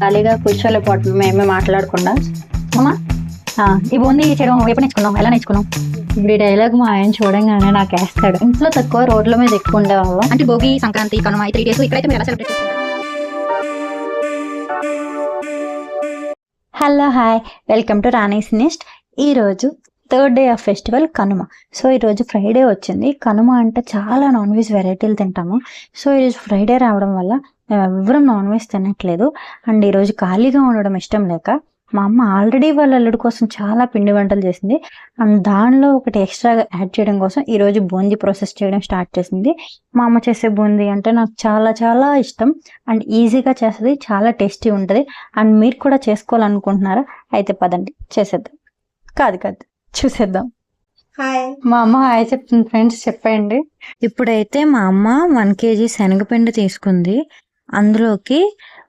ఖాళీగా కూర్చోలేకపోతున్నాం మేమే మాట్లాడకుండా. అమ్మా ఈ బూందీ చేయడం ఎప్పుడు నేర్చుకున్నాం, ఎలా నేర్చుకున్నాం? ఇప్పుడు ఈ డైలాగ్ మా ఆయన చూడంగానే నాకు వేస్తాడు. ఇంట్లో తక్కువ, రోడ్ల మీద ఎక్కువ ఉండేవాళ్ళం. అంటే భోగి, సంక్రాంతి, కనుమ 3 days ఇక్కడైతే మీరు ఎలా సెలబ్రేట్ చేసుకుంటారు? Hello hi, welcome to Rani's nest. ఈరోజు 3rd day of festival Kanuma. So ఈరోజు ఫ్రైడే వచ్చింది. కనుమ అంటే చాలా నాన్ వెజ్ వెరైటీలు తింటాము. సో ఈరోజు ఫ్రైడే రావడం వల్ల మేము ఎవరం నాన్ వెజ్ తినట్లేదు. అండ్ ఈరోజు ఖాళీగా ఉండడం ఇష్టం లేక మా అమ్మ ఆల్రెడీ వాళ్ళ అల్లుడి కోసం చాలా పిండి వంటలు చేసింది. అండ్ దానిలో ఒకటి ఎక్స్ట్రా యాడ్ చేయడం కోసం ఈరోజు బూందీ ప్రాసెస్ చేయడం స్టార్ట్ చేసింది. మా అమ్మ చేసే బూందీ అంటే నాకు చాలా చాలా ఇష్టం. అండ్ ఈజీగా చేస్తుంది, చాలా టేస్టీ ఉంటుంది. అండ్ మీరు కూడా చేసుకోవాలనుకుంటున్నారా? అయితే పదండి చేసేద్దాం. కాదు చూసేద్దాం. హాయ్, మా అమ్మ హాయ్ చెప్తుంది. ఫ్రెండ్స్ చెప్పండి. ఇప్పుడైతే మా అమ్మ 1 kg శనగపిండి తీసుకుంది. అందులోకి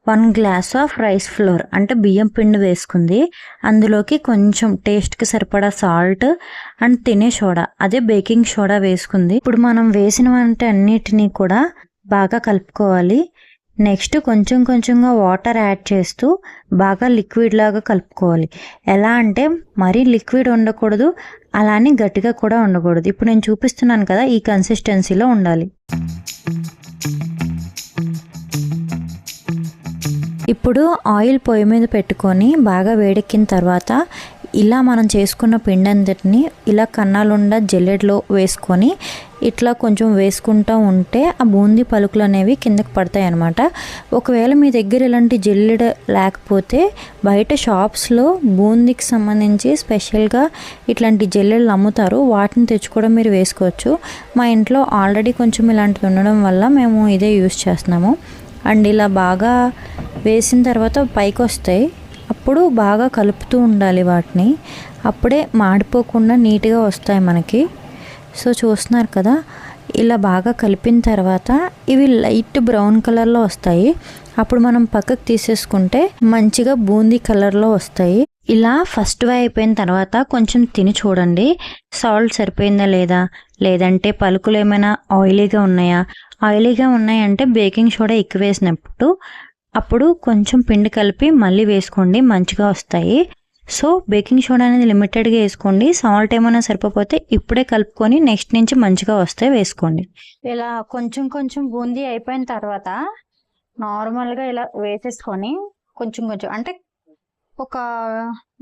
1 glass ఆఫ్ రైస్ ఫ్లోర్ అంటే బియ్యం పిండి వేసుకుంది. అందులోకి కొంచెం టేస్ట్కి సరిపడా సాల్ట్ అండ్ తినే సోడా, అదే బేకింగ్ సోడా వేసుకుంది. ఇప్పుడు మనం వేసిన వంట అన్నిటినీ కూడా బాగా కలుపుకోవాలి. నెక్స్ట్ కొంచెం కొంచెంగా వాటర్ యాడ్ చేస్తూ బాగా లిక్విడ్ లాగా కలుపుకోవాలి. ఎలా అంటే మరీ లిక్విడ్ ఉండకూడదు, అలానే గట్టిగా కూడా ఉండకూడదు. ఇప్పుడు నేను చూపిస్తున్నాను కదా, ఈ కన్సిస్టెన్సీలో ఉండాలి. ఇప్పుడు ఆయిల్ పొయ్యి మీద పెట్టుకొని బాగా వేడెక్కిన తర్వాత ఇలా మనం చేసుకున్న పిండి అంతటిని ఇలా కన్నాలుండా జల్లెడలో వేసుకొని ఇట్లా కొంచెం వేసుకుంటూ ఉంటే ఆ బూందీ పలుకులు అనేవి కిందకి పడతాయి అన్నమాట. ఒకవేళ మీ దగ్గర ఇలాంటి జల్లెడ లేకపోతే బయట షాప్స్లో బూందీకి సంబంధించి స్పెషల్గా ఇట్లాంటి జల్లెడలు అమ్ముతారు, వాటిని తెచ్చుకోవడం మీరు వేసుకోవచ్చు. మా ఇంట్లో ఆల్రెడీ కొంచెం ఇలాంటివి ఉండడం వల్ల మేము ఇదే యూస్ చేస్తున్నాము. అండ్ ఇలా బాగా వేసిన తర్వాత పైకి వస్తాయి. అప్పుడు బాగా కలుపుతూ ఉండాలి వాటిని, అప్పుడే మాడిపోకుండా నీట్గా వస్తాయి మనకి. సో చూస్తున్నారు కదా, ఇలా బాగా కలిపిన తర్వాత ఇవి లైట్ బ్రౌన్ కలర్లో వస్తాయి. అప్పుడు మనం పక్కకు తీసేసుకుంటే మంచిగా బూందీ కలర్లో వస్తాయి. ఇలా ఫస్ట్ వే అయిపోయిన తర్వాత కొంచెం తిని చూడండి, సాల్ట్ సరిపోయిందా లేదా, లేదంటే పలుకులు ఏమైనా ఆయిలీగా ఉన్నాయా. ఆయిలీగా ఉన్నాయంటే బేకింగ్ సోడా ఎక్కువ వేసినప్పుడు అప్పుడు కొంచెం పిండి కలిపి మళ్ళీ వేసుకోండి, మంచిగా వస్తాయి. సో బేకింగ్ సోడా అనేది లిమిటెడ్గా వేసుకోండి. సాల్ట్ ఏమైనా సరిపోతే ఇప్పుడే కలుపుకొని నెక్స్ట్ నుంచి మంచిగా వస్తే వేసుకోండి. ఇలా కొంచెం కొంచెం బూందీ అయిపోయిన తర్వాత నార్మల్గా ఇలా వేసేసుకొని కొంచెం కొంచెం అంటే ఒక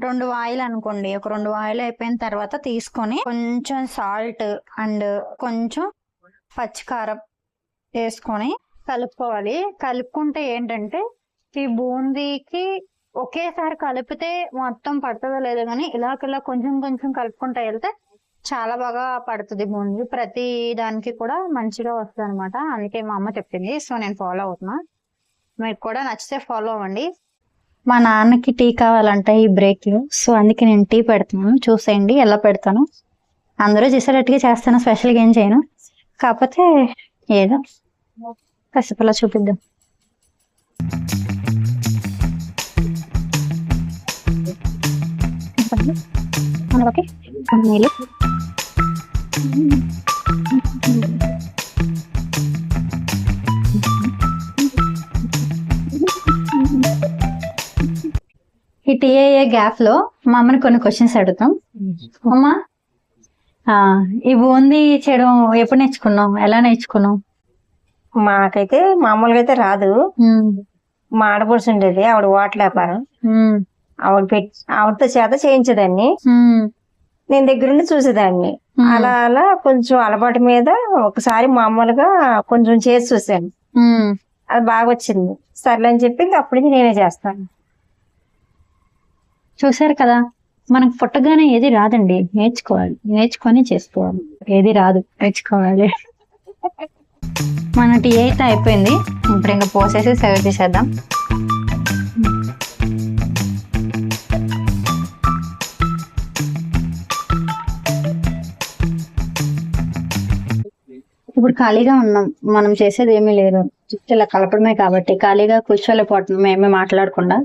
2 వాయిలు అనుకోండి. ఒక 2 వాయిలు అయిపోయిన తర్వాత తీసుకొని కొంచెం సాల్ట్ అండ్ కొంచెం పచ్చికారం వేసుకొని కలుపుకోవాలి. కలుపుకుంటే ఏంటంటే ఈ బూందీకి ఒకేసారి కలిపితే మొత్తం పడుతుందో లేదో కానీ ఇలా కొంచెం కొంచెం కలుపుకుంటూ వెళ్తే చాలా బాగా పడుతుంది బూందీ. ప్రతి దానికి కూడా మంచిగా వస్తుంది అనమాట. అందుకే మా అమ్మ చెప్పింది, సో నేను ఫాలో అవుతున్నా. మీకు కూడా నచ్చితే ఫాలో అవ్వండి. మా నాన్నకి టీ కావాలంట ఈ బ్రేక్లో, సో అందుకే నేను టీ పెడుతున్నాను. చూసేయండి ఎలా పెడతాను. అందరూ చేసేటట్టుగా చేస్తాను, స్పెషల్గా ఏం చేయను. కాకపోతే ఏదో కసిపలా చూపిద్దాం. ఓకే, నీళ్ళు ఈ టీ అయ్యే గ్యాప్ లో మా అమ్మని కొన్ని క్వశ్చన్స్ అడుగుతాం. అమ్మా, ఈ బూందీ చేయడం ఎప్పుడు నేర్చుకున్నాం, ఎలా నేర్చుకున్నాం? మాకైతే మామూలుగా అయితే రాదు. మా ఆడపడుచు ఉండేది, ఆవిడ వాటర్ వ్యాపారం. ఆవిడతో చేత చేయించేదాన్ని, నేను దగ్గరుండి చూసేదాన్ని. అలా అలా కొంచెం అలవాటు మీద ఒకసారి మామూలుగా కొంచెం చేసి చూసాను, అది బాగా వచ్చింది. సర్లే అని చెప్పి అప్పటి నుంచి నేనే చేస్తాను. చూసారు కదా, మనకు పుట్టగానే ఏది రాదండి, నేర్చుకోవాలి, నేర్చుకొని చేసుకోవాలి. ఏది రాదు, నేర్చుకోవాలి. మన టీ అయితే అయిపోయింది. ఇప్పుడు ఇంకా పోసేసి సర్వ్ చేసేద్దాం. ఇప్పుడు ఖాళీగా ఉన్నాం, మనం చేసేది ఏమీ లేదు, జస్ట్ ఇలా కలపడమే. కాబట్టి ఖాళీగా కూర్చోలేకపోతున్నాం మేమే మాట్లాడకుండా.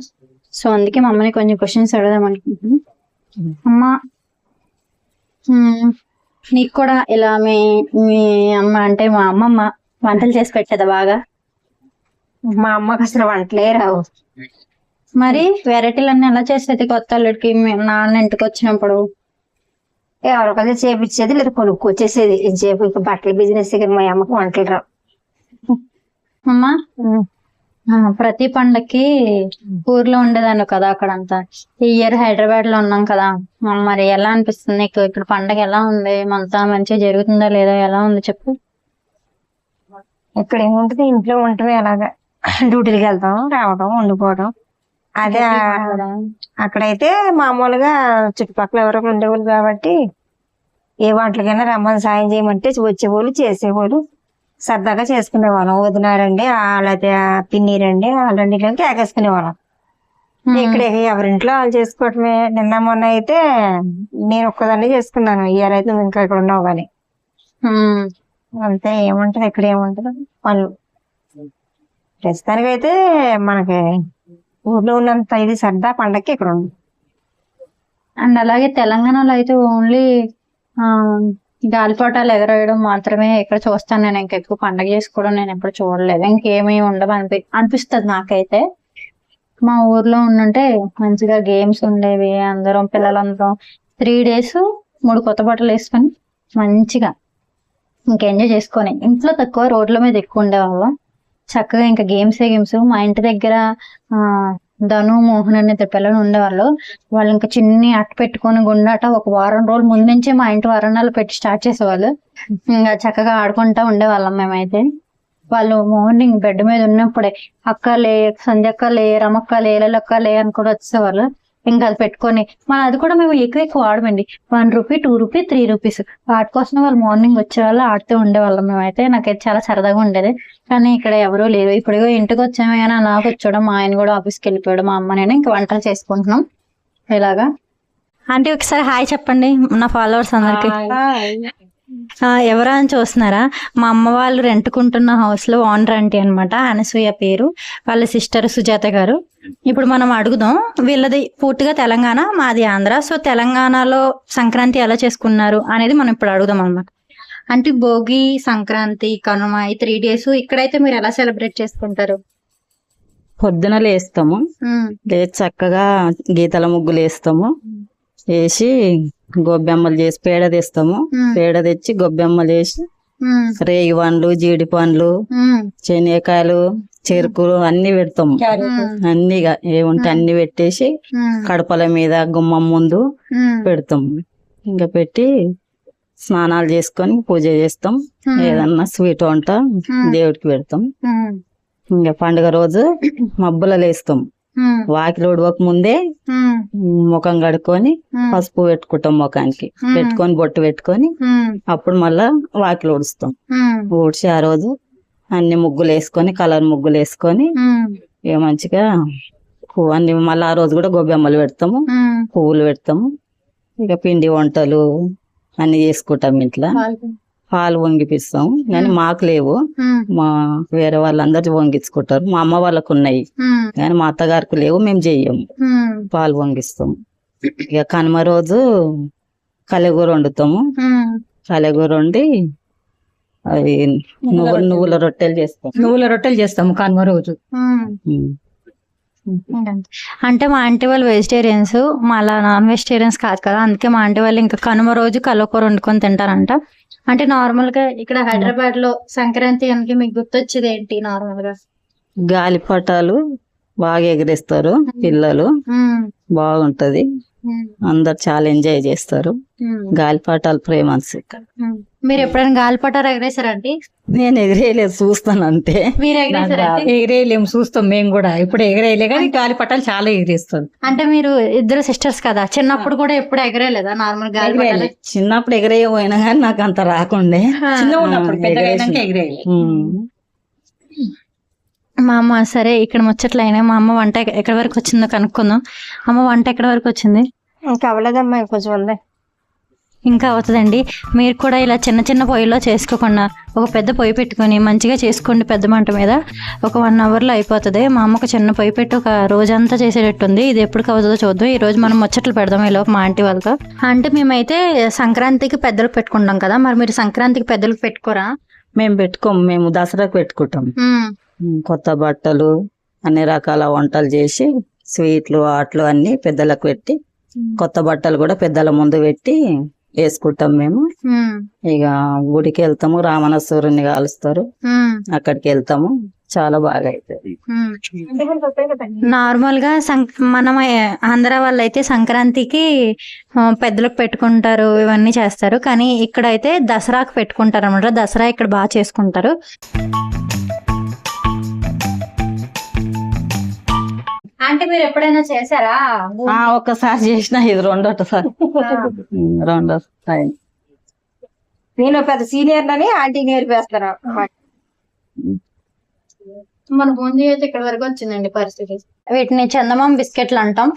సో అందుకే మా అమ్మని కొంచెం క్వశ్చన్స్ అడగదాం అనుకుంటున్నాం. అమ్మ, నీకు కూడా ఇలా మీ అమ్మ అంటే మా అమ్మమ్మ వంటలు చేసి పెట్టేదా బాగా? మా అమ్మకి అసలు వంటలే రావు. మరి వెరైటీలన్నీ ఎలా చేసేది కొత్త అల్లుడికి మీ నాన్న ఇంటికి వచ్చినప్పుడు? ఎవరికైనా చేపించేది లేదా కొనుక్కొచ్చేసేది. ఇంతసేపు ఇక బట్టల బిజినెస్ దగ్గర మా అమ్మకి వంటలు రావు. అమ్మా ప్రతి పండక్కి ఊర్లో ఉండేదాన్ని కదా అక్కడంతా. ఈ ఇయర్ హైదరాబాద్ లో ఉన్నాం కదా, మరి ఎలా అనిపిస్తుంది నీకు? ఇక్కడ పండగ ఎలా ఉంది? అంతా మంచిగా జరుగుతుందా లేదా? ఎలా ఉంది చెప్పు. ఇక్కడ ఏముంటది, ఇంట్లో ఉంటమే అలాగా. డ్యూటీకి వెళ్తాం, రావడం, వండుకోవడం. అదే అక్కడైతే మామూలుగా చుట్టుపక్కల ఎవరో ఉండేవాళ్ళు కాబట్టి ఏ వంటలకైనా రమ్మని సాయం చేయమంటే వచ్చేవాళ్ళు, చేసేవాళ్ళు. సరదాగా చేసుకునేవాళ్ళం. వదినారండి, వాళ్ళైతే పిన్ని రండి, వాళ్ళండి కేకేసుకునేవాళ్ళం. ఇక్కడ ఎవరింట్లో వాళ్ళు చేసుకోవటమే. నిన్న మొన్న అయితే నేను ఒక్కదాన్ని చేసుకున్నాను. ఇయర్ అయితే ఇంకా ఇక్కడ ఉన్నావు కానీ అంతే. ఏముంటది ఇక్కడ, ఏముంటది వాళ్ళు. ప్రస్తుతానికి అయితే మనకి ఊర్లో ఉన్నంత ఇది సరదా పండక్కి ఇక్కడ ఉంది. అండ్ అలాగే తెలంగాణలో అయితే ఓన్లీ గాలిపటాలు ఎగరేయడం మాత్రమే ఇక్కడ చూస్తాను నేను. ఇంకా ఎక్కువ పండగ చేసుకోవడం నేను ఎప్పుడు చూడలేదు. ఇంకేమీ ఉండవు అనిపిస్తుంది నాకైతే. మా ఊర్లో ఉండుంటే మంచిగా గేమ్స్ ఉండేవి. అందరం పిల్లలందరం 3 days 3 కొత్త బట్టలు వేసుకొని మంచిగా ఇంకా ఎంజాయ్ చేసుకొని, ఇంట్లో తక్కువ రోడ్ల మీద ఎక్కువ ఉండేవాళ్ళం. చక్కగా ఇంకా గేమ్స్. మా ఇంటి దగ్గర ధను, మోహన్ అనే ఇద్దరు పిల్లలు ఉండేవాళ్ళు. వాళ్ళు ఇంకా చిన్ని అట్ట పెట్టుకొని గుండాట ఒక వారం రోజుల ముందు నుంచే మా ఇంటి వరండాలో పెట్టి స్టార్ట్ చేసేవాళ్ళు. ఇంకా చక్కగా ఆడుకుంటా ఉండేవాళ్ళం మేమైతే. వాళ్ళు మార్నింగ్ బెడ్ మీద ఉన్నప్పుడే అక్కలే, సంధ్యక్కలే, రమక్కలే, ఎలక్కలే అని కూడా వచ్చేవాళ్ళు. ఇంకా అది పెట్టుకొని అది కూడా మేము ఎక్కువ ఆడమండి. 1 రూపీ, 2 రూపీ, 3 రూపీస్ వాటి కోసం వాళ్ళు మార్నింగ్ వచ్చేవాళ్ళు, ఆడుతూ ఉండేవాళ్ళం మేమైతే. నాకైతే చాలా సరదాగా ఉండేది. కానీ ఇక్కడ ఎవరూ లేరు. ఇప్పుడు ఇంటికి వచ్చాము కానీ అలాగ వచ్చాడు. మా ఆయన కూడా ఆఫీస్కి వెళ్ళిపోయాడు. మా అమ్మ నేను ఇంకా వంటలు చేసుకుంటున్నాం ఇలాగా. అంటే ఒకసారి హాయ్ చెప్పండి నా ఫాలోవర్స్ అందరికి. ఎవరా అని చూస్తున్నారా? మా అమ్మ వాళ్ళు రెంట్కుంటున్న హౌస్ లో ఓనర్ ఆంటీ అనమాట, అనసూయ పేరు. వాళ్ళ సిస్టర్ సుజాత గారు. ఇప్పుడు మనం అడుగుదాం. వీళ్ళది పూర్తిగా తెలంగాణ, మాది ఆంధ్ర. సో తెలంగాణలో సంక్రాంతి ఎలా చేసుకున్నారు అనేది మనం ఇప్పుడు అడుగుదాం అనమాట. అంటే భోగి, సంక్రాంతి, కనుమ 3 days ఇక్కడైతే మీరు ఎలా సెలబ్రేట్ చేసుకుంటారు? పొద్దున లేస్తాము, లేచి చక్కగా గీతల ముగ్గులు వేస్తాము. వేసి గొబ్బెమ్మలు చేసి పేడ తెస్తాము. పేడ తెచ్చి గొబ్బెమ్మలు వేసి రేగి పండ్లు, జీడి పండ్లు, శనగకాయలు, చెరుకులు అన్ని పెడతాము. అన్నిగా ఏముంటే అన్ని పెట్టేసి కడపల మీద గుమ్మం ముందు పెడతాము. ఇంకా పెట్టి స్నానాలు చేసుకొని పూజ చేస్తాం. ఏదన్నా స్వీట్ వంట దేవుడికి పెడతాం. ఇంకా పండుగ రోజు మబ్బుల లేస్తాం. వాకిలి ఉడవక ముందే ముఖం కడుక్కొని పసుపు పెట్టుకుంటాం. ముఖానికి పెట్టుకొని బొట్టు పెట్టుకొని అప్పుడు మళ్ళా వాకిలి ఊడుస్తాం. ఊడ్చి ఆ రోజు అన్ని ముగ్గులు వేసుకొని, కలర్ ముగ్గులు వేసుకొని ఇక మంచిగా అన్ని మళ్ళీ ఆ రోజు కూడా గొబ్బెమ్మలు పెడతాము, పువ్వులు పెడతాము. ఇక పిండి వంటలు అన్ని చేసుకుంటాం. ఇంట్లో పాలు వంగిపిస్తాం కానీ మాకు లేవు. మా వేరే వాళ్ళందరూ వంగించుకుంటారు. మా అమ్మ వాళ్ళకు ఉన్నాయి కానీ మా అత్తగారికి లేవు, మేము చెయ్యము. పాలు వంగిస్తాం. ఇక కనుమ రోజు కలెగూర వండుతాము. కలెగూర వండి అవి నువ్వుల రొట్టెలు చేస్తాము కనుమ రోజు. అంటే మా ఆంటీ వాళ్ళు వెజిటేరియన్స్, మా అలా నాన్ వెజిటేరియన్స్ కాదు కదా. అందుకే మా ఆంటీ వాళ్ళు ఇంకా కనుమ రోజు కలకూర వండుకొని తింటారంట. అంటే నార్మల్ గా ఇక్కడ హైదరాబాద్ లో సంక్రాంతి అంటే మీకు గుర్తొచ్చేది ఏంటి? నార్మల్ గా గాలిపటాలు బాగా ఎగరేస్తారు పిల్లలు, బాగుంటది. అందరు చాలా ఎంజాయ్ చేస్తారు. గాలిపటాలు ఫేమస్. మీరు ఎప్పుడైనా గాలిపటాలు ఎగరేసారండి? నేను ఎగరేయలేదు, చూస్తాను అంతే. మీరు ఎగరేయలేము, చూస్తాం మేము కూడా. ఇప్పుడు ఎగరేయలే కానీ గాలిపటాలు చాలా ఎగరేస్తాం. అంటే మీరు ఇద్దరు సిస్టర్స్ కదా, చిన్నప్పుడు కూడా ఎప్పుడు ఎగరేయలేదా నార్మల్ గాలిపటాలు? చిన్నప్పుడు ఎగరేయపోయినా కానీ నాకు అంత రాకుండే. చిన్న ఉన్నప్పుడు ఎగరేయలే. మా అమ్మ సరే ఇక్కడ ముచ్చట్లయినా మా అమ్మ వంట ఎక్కడి వరకు వచ్చిందో కనుక్కుందాం. అమ్మ వంట ఎక్కడి వరకు వచ్చింది? ఇంకా అవ్వలేదమ్మా, కొంచెం ఉంది. ఇంకా అవుతుందండి. మీరు కూడా ఇలా చిన్న చిన్న పొయ్యిలో చేసుకోకుండా ఒక పెద్ద పొయ్యి పెట్టుకొని మంచిగా చేసుకోండి. పెద్ద మంట మీద ఒక 1 hourలో అయిపోతుంది. మా అమ్మ ఒక చిన్న పొయ్యి పెట్టి ఒక రోజంతా చేసేటట్టుంది. ఇది ఎప్పుడు అవుతుందో చూద్దాం. ఈ రోజు మనం ముచ్చట్లు పెడదాం ఈలోపు మా ఆంటీ వాళ్ళతో. అంటే మేమైతే సంక్రాంతికి పెద్దలకు పెట్టుకుంటాం కదా, మరి మీరు సంక్రాంతికి పెద్దలకు పెట్టుకోరా? మేము పెట్టుకోము, మేము దసరాకు పెట్టుకుంటాం. కొత్త బట్టలు, అన్ని రకాల వంటలు చేసి స్వీట్లు వాట్లు అన్ని పెద్దలకు పెట్టి కొత్త బట్టలు కూడా పెద్దల ముందు పెట్టి వేసుకుంటాం మేము. ఇక గుడికి వెళ్తాము, రామణస్వరుని కాలుస్తారు, అక్కడికి వెళ్తాము. చాలా బాగా అవుతుంది. నార్మల్ గా మనం ఆంధ్ర వాళ్ళు అయితే సంక్రాంతికి పెద్దలకు పెట్టుకుంటారు, ఇవన్నీ చేస్తారు. కానీ ఇక్కడైతే దసరాకు పెట్టుకుంటారు అనమాట. దసరా ఇక్కడ బాగా చేసుకుంటారు. అంటే మీరు ఎప్పుడైనా చేశారా? ఒక్కసారి చేసిన, ఇది రెండో సారి. నేను పెద్ద సీనియర్ అని ఆంటీ నేర్పేస్తారు. మన బూందీ అయితే ఇక్కడ వరకు వచ్చిందండి పరిస్థితి. వీటిని చందమామ బిస్కెట్లు అంటాం.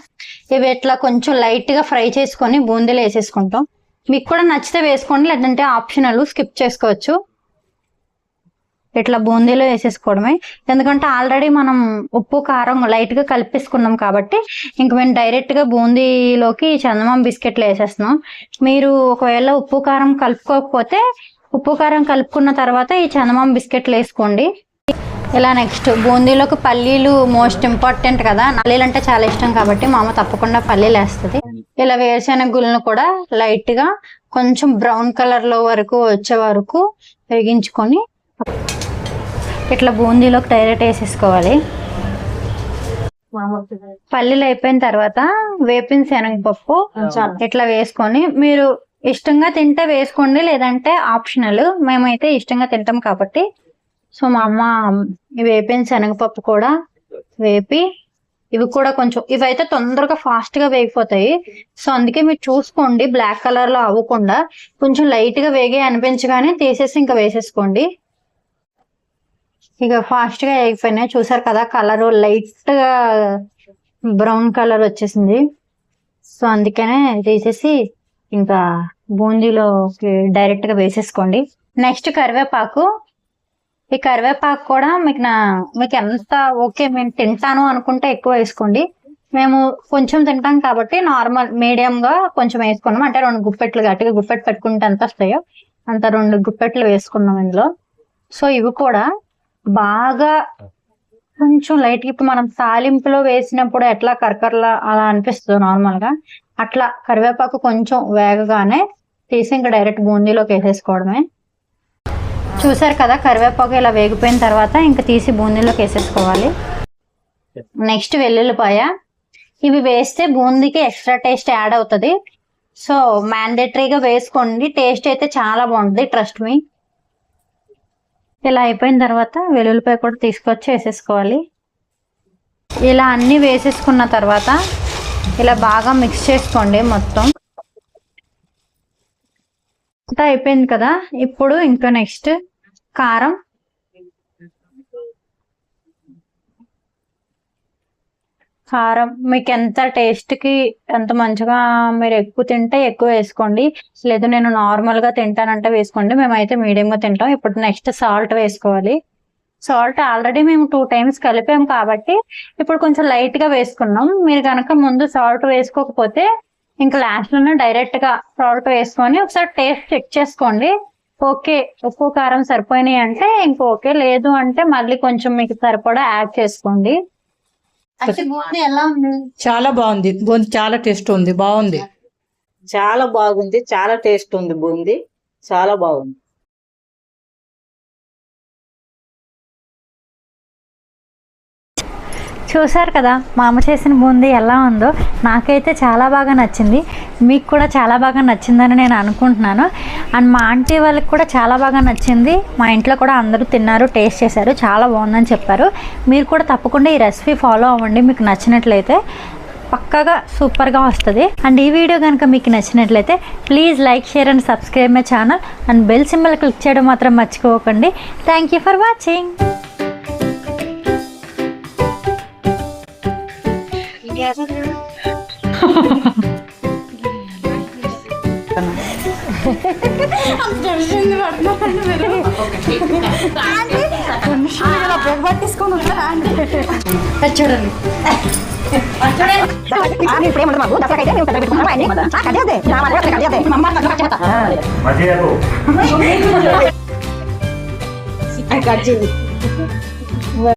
ఇవి ఇట్లా కొంచెం లైట్ గా ఫ్రై చేసుకొని బూందీలో వేసేసుకుంటాం. మీకు కూడా నచ్చితే వేసుకోండి, లేదంటే ఆప్షనల్, స్కిప్ చేసుకోవచ్చు. ఇట్లా బూందీలో వేసేసుకోవడమే. ఎందుకంటే ఆల్రెడీ మనం ఉప్పు కారం లైట్ గా కలిపేసుకున్నాం కాబట్టి ఇంక మేము డైరెక్ట్ గా బూందీలోకి చందమామ బిస్కెట్లు వేసేస్తున్నాం. మీరు ఒకవేళ ఉప్పు కారం కలుపుకోకపోతే ఉప్పు కారం కలుపుకున్న తర్వాత ఈ చందమామ బిస్కెట్లు వేసుకోండి. ఇలా నెక్స్ట్ బూందీలోకి పల్లీలు మోస్ట్ ఇంపార్టెంట్ కదా. పల్లీలు అంటే చాలా ఇష్టం కాబట్టి మా అమ్మ తప్పకుండా పల్లీలు వేస్తుంది. ఇలా వేరుశెనగ గుళ్ళను కూడా లైట్ గా కొంచెం బ్రౌన్ కలర్ లో వరకు వచ్చే వరకు వేగించుకొని ఇట్లా బూందీలోకి డైరెక్ట్ వేసేసుకోవాలి. పల్లీలు అయిపోయిన తర్వాత వేపిన శనగపప్పు ఇట్లా వేసుకొని మీరు ఇష్టంగా తింటే వేసుకోండి, లేదంటే ఆప్షనల్. మేమైతే ఇష్టంగా తింటాం కాబట్టి సో మా అమ్మ వేపిన శనగపప్పు కూడా వేపి, ఇవి కూడా కొంచెం, ఇవైతే తొందరగా ఫాస్ట్ గా వేగిపోతాయి. సో అందుకే మీరు చూసుకోండి బ్లాక్ కలర్ లో అవ్వకుండా. కొంచెం లైట్ గా వేగే అనిపించగానే తీసేసి ఇంకా వేసేసుకోండి. ఇక ఫాస్ట్ గా వేగిపోయినాయి, చూసారు కదా. కలర్ లైట్ గా బ్రౌన్ కలర్ వచ్చేసింది. సో అందుకనే తీసేసి ఇంకా బూందీలో డైరెక్ట్ గా వేసేసుకోండి. నెక్స్ట్ కరివేపాకు. ఈ కరివేపాకు కూడా మీకు ఎంత ఓకే మేము తింటాను అనుకుంటే ఎక్కువ వేసుకోండి. మేము కొంచెం తింటాం కాబట్టి నార్మల్ మీడియం గా కొంచెం వేసుకున్నాం. అంటే 2 గుప్పెట్లు, గట్టిగా గుప్పెట్ పెట్టుకుంటే ఎంత వస్తాయో అంత 2 గుప్పెట్లు వేసుకున్నాం ఇందులో. సో ఇవి కూడా బాగా కొంచెం లైట్ గా, ఇప్పుడు మనం తాలింపులో వేసినప్పుడు ఎట్లా కరకరలా అలా అనిపిస్తుంది నార్మల్ గా, అట్లా కరివేపాకు కొంచెం వేగగానే తీసి ఇంకా డైరెక్ట్ బూందీలోకి వేసేసుకోవడమే. చూసారు కదా, కరివేపాకు ఇలా వేగిపోయిన తర్వాత ఇంకా తీసి బూందీలోకి వేసేసుకోవాలి. నెక్స్ట్ వెల్లుల్లిపాయ. ఇవి వేస్తే బూందీకి ఎక్స్ట్రా టేస్ట్ యాడ్ అవుతుంది. సో మ్యాండేటరీగా వేసుకోండి, టేస్ట్ అయితే చాలా బాగుంటుంది, ట్రస్ట్ మీ. ఇలా అయిపోయిన తర్వాత వెల్లుల్లిపాయ కూడా తీసుకొచ్చి వేసేసుకోవాలి. ఇలా అన్నీ వేసేసుకున్న తర్వాత ఇలా బాగా మిక్స్ చేసుకోండి మొత్తం. అంతా అయిపోయింది కదా. ఇప్పుడు ఇంకా నెక్స్ట్ కారం. కారం మీకు ఎంత టేస్ట్కి ఎంత మంచిగా, మీరు ఎక్కువ తింటే ఎక్కువ వేసుకోండి, లేదు నేను నార్మల్గా తింటానంటే వేసుకోండి. మేమైతే మీడియంగా తింటాం. ఇప్పుడు నెక్స్ట్ సాల్ట్ వేసుకోవాలి. సాల్ట్ ఆల్రెడీ మేము 2 times కలిపాం కాబట్టి ఇప్పుడు కొంచెం లైట్గా వేసుకున్నాం. మీరు కనుక ముందు సాల్ట్ వేసుకోకపోతే ఇంకా లాస్ట్లోనే డైరెక్ట్గా సాల్ట్ వేసుకొని ఒకసారి టేస్ట్ చెక్ చేసుకోండి. ఓకే ఉప్పు కారం సరిపోయినాయి అంటే ఇంక ఓకే, లేదు అంటే మళ్ళీ కొంచెం మీకు సరిపడా యాడ్ చేసుకోండి. బూందీ ఎలా ఉంది? చాలా బాగుంది బూందీ, చాలా టేస్ట్ ఉంది, బాగుంది, చాలా బాగుంది, చాలా టేస్ట్ ఉంది బూందీ, చాలా బాగుంది. చూసారు కదా మా అమ్మ చేసిన బూందీ ఎలా ఉందో. నాకైతే చాలా బాగా నచ్చింది, మీకు కూడా చాలా బాగా నచ్చిందని నేను అనుకుంటున్నాను. అండ్ మా ఆంటీ వాళ్ళకి కూడా చాలా బాగా నచ్చింది. మా ఇంట్లో కూడా అందరూ తిన్నారు, టేస్ట్ చేశారు, చాలా బాగుందని చెప్పారు. మీరు కూడా తప్పకుండా ఈ రెసిపీ ఫాలో అవ్వండి, మీకు నచ్చినట్లయితే పక్కాగా సూపర్గా వస్తుంది. అండ్ ఈ వీడియో కనుక మీకు నచ్చినట్లయితే please like, share and subscribe my channel. And bell symbol click చేయడం మాత్రం మర్చిపోకండి. Thank you for watching. చూడండి కట్ చేయండి.